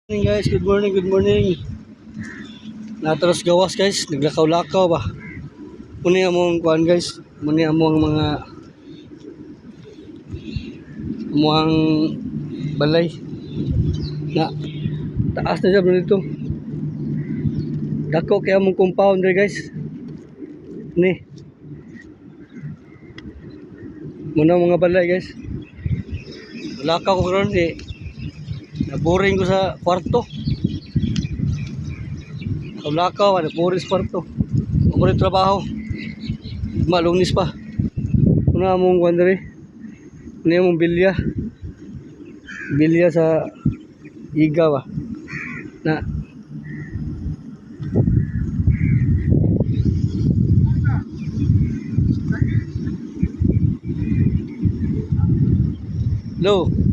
Morning guys, good morning, good morning. Nataros gawas guys, naglakaw-lakaw ba? Muni among kuan guys, muni among mga amuang balay na taas na siya dito. Dako kaya among compound dre guys. Ni. Muna mga balay guys. Lakaw ko karon na-boring ko sa kwarto. Lakaw, na-boring sa kwarto. Ako rin trabaho. Malungnis pa. Muna among kuan dre. Muna among bilya. Bilya sa iga ba. Na Hello.